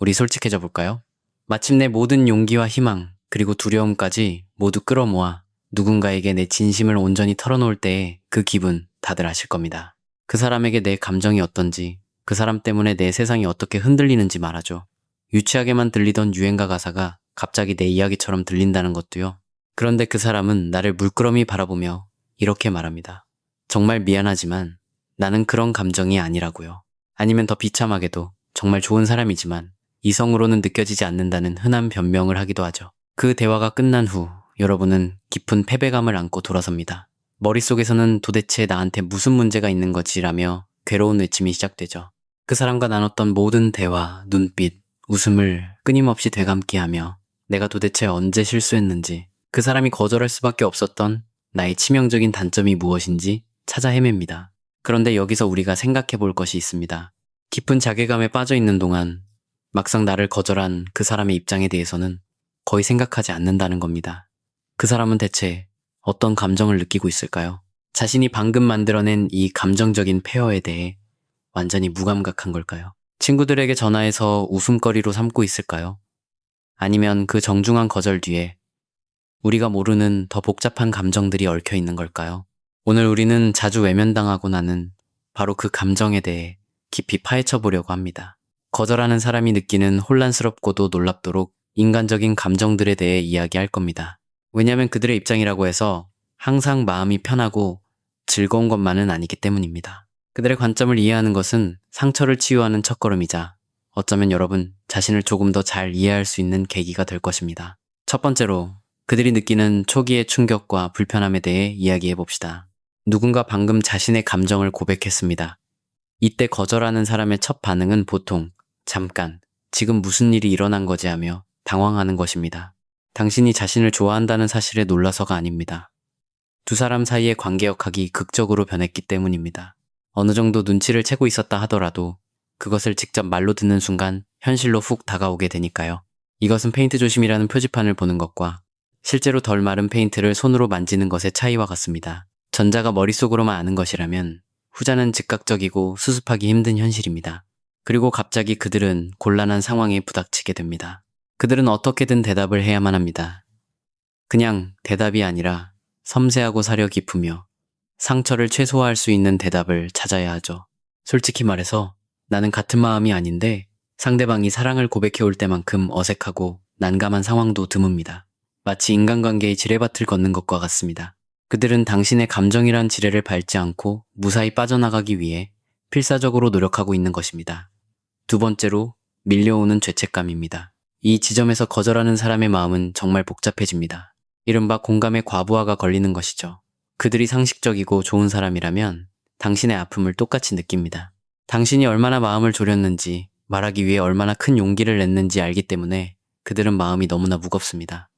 우리 솔직해져 볼까요? 마침내 모든 용기와 희망, 그리고 두려움까지 모두 끌어모아 누군가에게 내 진심을 온전히 털어놓을 때의 그 기분 다들 아실 겁니다. 그 사람에게 내 감정이 어떤지, 그 사람 때문에 내 세상이 어떻게 흔들리는지 말하죠. 유치하게만 들리던 유행가 가사가 갑자기 내 이야기처럼 들린다는 것도요. 그런데 그 사람은 나를 물끄러미 바라보며 이렇게 말합니다. 정말 미안하지만 나는 그런 감정이 아니라고요. 아니면 더 비참하게도 정말 좋은 사람이지만 이성으로는 느껴지지 않는다는 흔한 변명을 하기도 하죠. 그 대화가 끝난 후 여러분은 깊은 패배감을 안고 돌아섭니다. 머릿속에서는 도대체 나한테 무슨 문제가 있는 거지라며 괴로운 외침이 시작되죠. 그 사람과 나눴던 모든 대화, 눈빛, 웃음을 끊임없이 되감게 하며 내가 도대체 언제 실수했는지, 그 사람이 거절할 수밖에 없었던 나의 치명적인 단점이 무엇인지 찾아 헤맵니다. 그런데 여기서 우리가 생각해 볼 것이 있습니다. 깊은 자괴감에 빠져 있는 동안 막상 나를 거절한 그 사람의 입장에 대해서는 거의 생각하지 않는다는 겁니다. 그 사람은 대체 어떤 감정을 느끼고 있을까요? 자신이 방금 만들어낸 이 감정적인 폐허에 대해 완전히 무감각한 걸까요? 친구들에게 전화해서 웃음거리로 삼고 있을까요? 아니면 그 정중한 거절 뒤에 우리가 모르는 더 복잡한 감정들이 얽혀 있는 걸까요? 오늘 우리는 자주 외면당하고 나는 바로 그 감정에 대해 깊이 파헤쳐 보려고 합니다. 거절하는 사람이 느끼는 혼란스럽고도 놀랍도록 인간적인 감정들에 대해 이야기할 겁니다. 왜냐하면 그들의 입장이라고 해서 항상 마음이 편하고 즐거운 것만은 아니기 때문입니다. 그들의 관점을 이해하는 것은 상처를 치유하는 첫걸음이자 어쩌면 여러분 자신을 조금 더 잘 이해할 수 있는 계기가 될 것입니다. 첫 번째로 그들이 느끼는 초기의 충격과 불편함에 대해 이야기해 봅시다. 누군가 방금 자신의 감정을 고백했습니다. 이때 거절하는 사람의 첫 반응은 보통 잠깐, 지금 무슨 일이 일어난 거지 하며 당황하는 것입니다. 당신이 자신을 좋아한다는 사실에 놀라서가 아닙니다. 두 사람 사이의 관계역학이 극적으로 변했기 때문입니다. 어느 정도 눈치를 채고 있었다 하더라도 그것을 직접 말로 듣는 순간 현실로 훅 다가오게 되니까요. 이것은 페인트 조심이라는 표지판을 보는 것과 실제로 덜 마른 페인트를 손으로 만지는 것의 차이와 같습니다. 전자가 머릿속으로만 아는 것이라면 후자는 즉각적이고 수습하기 힘든 현실입니다. 그리고 갑자기 그들은 곤란한 상황에 부닥치게 됩니다. 그들은 어떻게든 대답을 해야만 합니다. 그냥 대답이 아니라 섬세하고 사려 깊으며 상처를 최소화할 수 있는 대답을 찾아야 하죠. 솔직히 말해서 나는 같은 마음이 아닌데 상대방이 사랑을 고백해 올 때만큼 어색하고 난감한 상황도 드뭅니다. 마치 인간관계의 지뢰밭을 걷는 것과 같습니다. 그들은 당신의 감정이란 지뢰를 밟지 않고 무사히 빠져나가기 위해 필사적으로 노력하고 있는 것입니다. 두 번째로 밀려오는 죄책감입니다. 이 지점에서 거절하는 사람의 마음은 정말 복잡해집니다. 이른바 공감의 과부하가 걸리는 것이죠. 그들이 상식적이고 좋은 사람이라면 당신의 아픔을 똑같이 느낍니다. 당신이 얼마나 마음을 졸였는지, 말하기 위해 얼마나 큰 용기를 냈는지 알기 때문에 그들은 마음이 너무나 무겁습니다.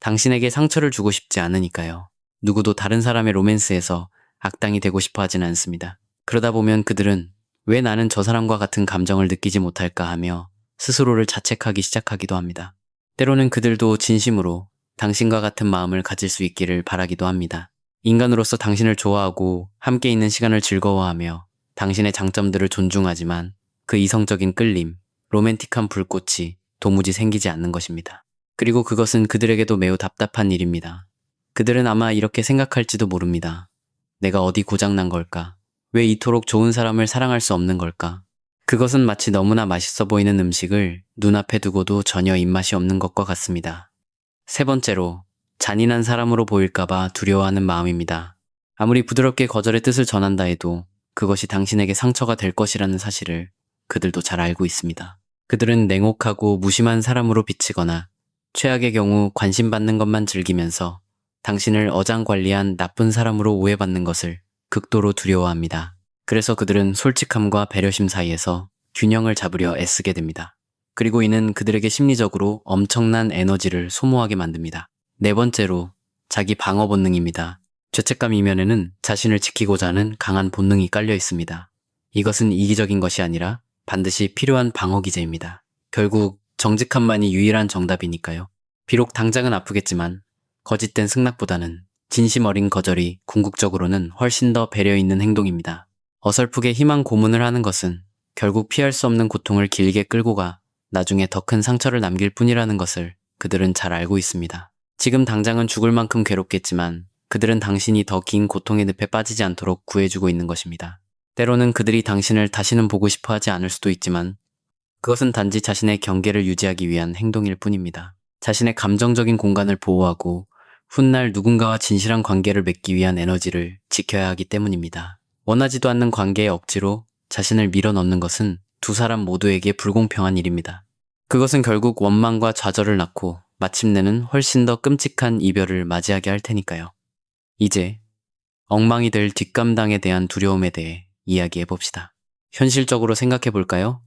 당신에게 상처를 주고 싶지 않으니까요. 누구도 다른 사람의 로맨스에서 악당이 되고 싶어 하진 않습니다. 그러다 보면 그들은 왜 나는 저 사람과 같은 감정을 느끼지 못할까 하며 스스로를 자책하기 시작하기도 합니다. 때로는 그들도 진심으로 당신과 같은 마음을 가질 수 있기를 바라기도 합니다. 인간으로서 당신을 좋아하고 함께 있는 시간을 즐거워하며 당신의 장점들을 존중하지만 그 이성적인 끌림, 로맨틱한 불꽃이 도무지 생기지 않는 것입니다. 그리고 그것은 그들에게도 매우 답답한 일입니다. 그들은 아마 이렇게 생각할지도 모릅니다. 내가 어디 고장난 걸까? 왜 이토록 좋은 사람을 사랑할 수 없는 걸까? 그것은 마치 너무나 맛있어 보이는 음식을 눈앞에 두고도 전혀 입맛이 없는 것과 같습니다. 세 번째로, 잔인한 사람으로 보일까봐 두려워하는 마음입니다. 아무리 부드럽게 거절의 뜻을 전한다 해도 그것이 당신에게 상처가 될 것이라는 사실을 그들도 잘 알고 있습니다. 그들은 냉혹하고 무심한 사람으로 비치거나 최악의 경우 관심받는 것만 즐기면서 당신을 어장관리한 나쁜 사람으로 오해받는 것을 극도로 두려워합니다. 그래서 그들은 솔직함과 배려심 사이에서 균형을 잡으려 애쓰게 됩니다. 그리고 이는 그들에게 심리적으로 엄청난 에너지를 소모하게 만듭니다. 네 번째로, 자기 방어 본능입니다. 죄책감 이면에는 자신을 지키고자 하는 강한 본능이 깔려 있습니다. 이것은 이기적인 것이 아니라 반드시 필요한 방어 기제입니다. 결국 정직함만이 유일한 정답이니까요. 비록 당장은 아프겠지만 거짓된 승낙보다는 진심 어린 거절이 궁극적으로는 훨씬 더 배려 있는 행동입니다. 어설프게 희망 고문을 하는 것은 결국 피할 수 없는 고통을 길게 끌고 가 나중에 더 큰 상처를 남길 뿐이라는 것을 그들은 잘 알고 있습니다. 지금 당장은 죽을 만큼 괴롭겠지만 그들은 당신이 더 긴 고통의 늪에 빠지지 않도록 구해주고 있는 것입니다. 때로는 그들이 당신을 다시는 보고 싶어 하지 않을 수도 있지만 그것은 단지 자신의 경계를 유지하기 위한 행동일 뿐입니다. 자신의 감정적인 공간을 보호하고 훗날 누군가와 진실한 관계를 맺기 위한 에너지를 지켜야 하기 때문입니다. 원하지도 않는 관계에 억지로 자신을 밀어넣는 것은 두 사람 모두에게 불공평한 일입니다. 그것은 결국 원망과 좌절을 낳고 마침내는 훨씬 더 끔찍한 이별을 맞이하게 할 테니까요. 이제 엉망이 될 뒷감당에 대한 두려움에 대해 이야기해 봅시다. 현실적으로 생각해 볼까요?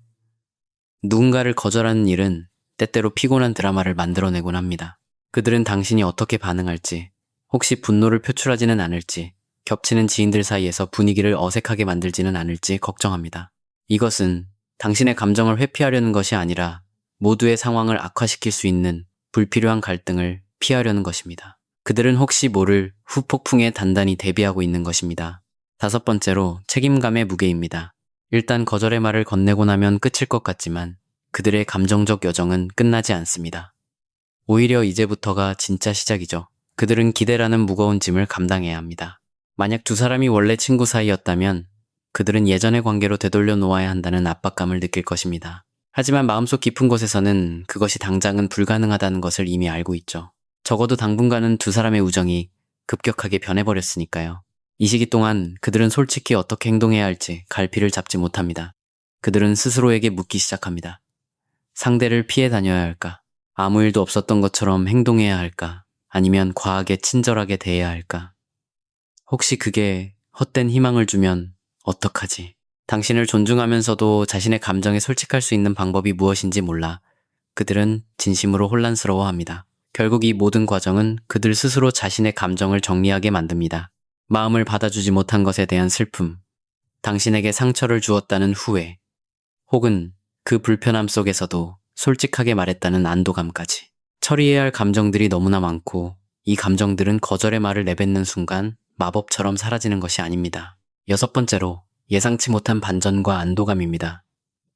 누군가를 거절하는 일은 때때로 피곤한 드라마를 만들어내곤 합니다. 그들은 당신이 어떻게 반응할지, 혹시 분노를 표출하지는 않을지, 겹치는 지인들 사이에서 분위기를 어색하게 만들지는 않을지 걱정합니다. 이것은 당신의 감정을 회피하려는 것이 아니라 모두의 상황을 악화시킬 수 있는 불필요한 갈등을 피하려는 것입니다. 그들은 혹시 모를 후폭풍에 단단히 대비하고 있는 것입니다. 다섯 번째로 책임감의 무게입니다. 일단 거절의 말을 건네고 나면 끝일 것 같지만 그들의 감정적 여정은 끝나지 않습니다. 오히려 이제부터가 진짜 시작이죠. 그들은 기대라는 무거운 짐을 감당해야 합니다. 만약 두 사람이 원래 친구 사이였다면 그들은 예전의 관계로 되돌려 놓아야 한다는 압박감을 느낄 것입니다. 하지만 마음속 깊은 곳에서는 그것이 당장은 불가능하다는 것을 이미 알고 있죠. 적어도 당분간은 두 사람의 우정이 급격하게 변해버렸으니까요. 이 시기 동안 그들은 솔직히 어떻게 행동해야 할지 갈피를 잡지 못합니다. 그들은 스스로에게 묻기 시작합니다. 상대를 피해 다녀야 할까? 아무 일도 없었던 것처럼 행동해야 할까? 아니면 과하게 친절하게 대해야 할까? 혹시 그게 헛된 희망을 주면 어떡하지? 당신을 존중하면서도 자신의 감정에 솔직할 수 있는 방법이 무엇인지 몰라 그들은 진심으로 혼란스러워합니다. 결국 이 모든 과정은 그들 스스로 자신의 감정을 정리하게 만듭니다. 마음을 받아주지 못한 것에 대한 슬픔, 당신에게 상처를 주었다는 후회, 혹은 그 불편함 속에서도 솔직하게 말했다는 안도감까지. 처리해야 할 감정들이 너무나 많고 이 감정들은 거절의 말을 내뱉는 순간 마법처럼 사라지는 것이 아닙니다. 여섯 번째로 예상치 못한 반전과 안도감입니다.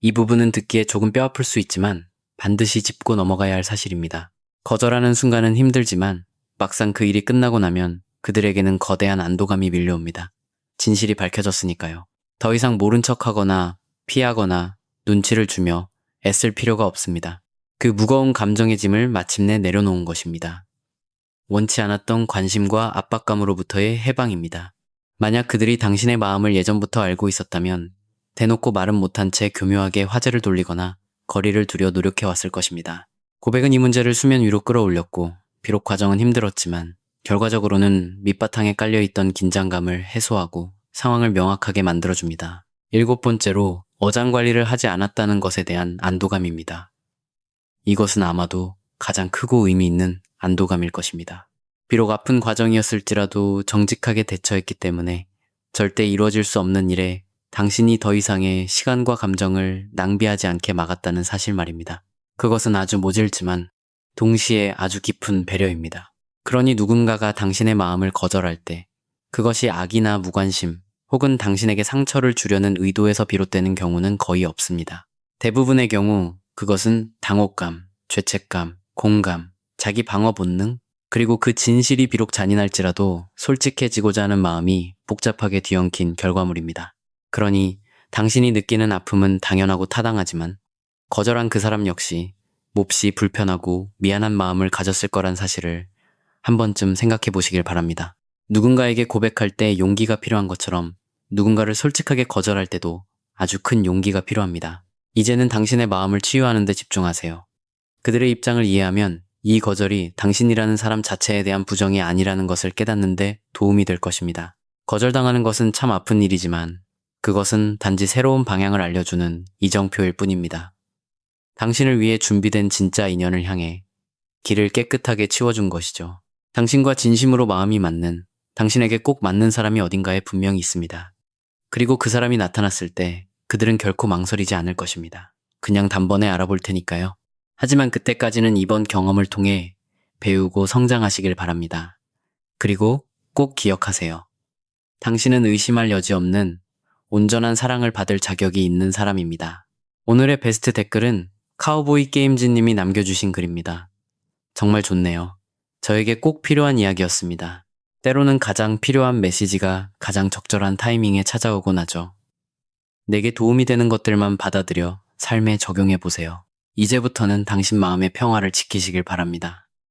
이 부분은 듣기에 조금 뼈아플 수 있지만 반드시 짚고 넘어가야 할 사실입니다. 거절하는 순간은 힘들지만 막상 그 일이 끝나고 나면 그들에게는 거대한 안도감이 밀려옵니다. 진실이 밝혀졌으니까요. 더 이상 모른 척하거나 피하거나 눈치를 주며 애쓸 필요가 없습니다. 그 무거운 감정의 짐을 마침내 내려놓은 것입니다. 원치 않았던 관심과 압박감으로부터의 해방입니다. 만약 그들이 당신의 마음을 예전부터 알고 있었다면 대놓고 말은 못한 채 교묘하게 화제를 돌리거나 거리를 두려 노력해왔을 것입니다. 고백은 이 문제를 수면 위로 끌어올렸고 비록 과정은 힘들었지만 결과적으로는 밑바탕에 깔려있던 긴장감을 해소하고 상황을 명확하게 만들어줍니다. 일곱 번째로 어장관리를 하지 않았다는 것에 대한 안도감입니다. 이것은 아마도 가장 크고 의미 있는 안도감일 것입니다. 비록 아픈 과정이었을지라도 정직하게 대처했기 때문에 절대 이루어질 수 없는 일에 당신이 더 이상의 시간과 감정을 낭비하지 않게 막았다는 사실 말입니다. 그것은 아주 모질지만 동시에 아주 깊은 배려입니다. 그러니 누군가가 당신의 마음을 거절할 때 그것이 악이나 무관심 혹은 당신에게 상처를 주려는 의도에서 비롯되는 경우는 거의 없습니다. 대부분의 경우 그것은 당혹감, 죄책감, 공감, 자기 방어 본능, 그리고 그 진실이 비록 잔인할지라도 솔직해지고자 하는 마음이 복잡하게 뒤엉킨 결과물입니다. 그러니 당신이 느끼는 아픔은 당연하고 타당하지만 거절한 그 사람 역시 몹시 불편하고 미안한 마음을 가졌을 거란 사실을 한 번쯤 생각해 보시길 바랍니다. 누군가에게 고백할 때 용기가 필요한 것처럼 누군가를 솔직하게 거절할 때도 아주 큰 용기가 필요합니다. 이제는 당신의 마음을 치유하는 데 집중하세요. 그들의 입장을 이해하면 이 거절이 당신이라는 사람 자체에 대한 부정이 아니라는 것을 깨닫는 데 도움이 될 것입니다. 거절당하는 것은 참 아픈 일이지만 그것은 단지 새로운 방향을 알려주는 이정표일 뿐입니다. 당신을 위해 준비된 진짜 인연을 향해 길을 깨끗하게 치워준 것이죠. 당신과 진심으로 마음이 맞는, 당신에게 꼭 맞는 사람이 어딘가에 분명히 있습니다. 그리고 그 사람이 나타났을 때 그들은 결코 망설이지 않을 것입니다. 그냥 단번에 알아볼 테니까요. 하지만 그때까지는 이번 경험을 통해 배우고 성장하시길 바랍니다. 그리고 꼭 기억하세요. 당신은 의심할 여지 없는 온전한 사랑을 받을 자격이 있는 사람입니다. 오늘의 베스트 댓글은 카우보이 게임즈님이 남겨주신 글입니다. 정말 좋네요. 저에게 꼭 필요한 이야기였습니다. 때로는 가장 필요한 메시지가 가장 적절한 타이밍에 찾아오곤 하죠. 내게 도움이 되는 것들만 받아들여 삶에 적용해 보세요. 이제부터는 당신 마음의 평화를 지키시길 바랍니다.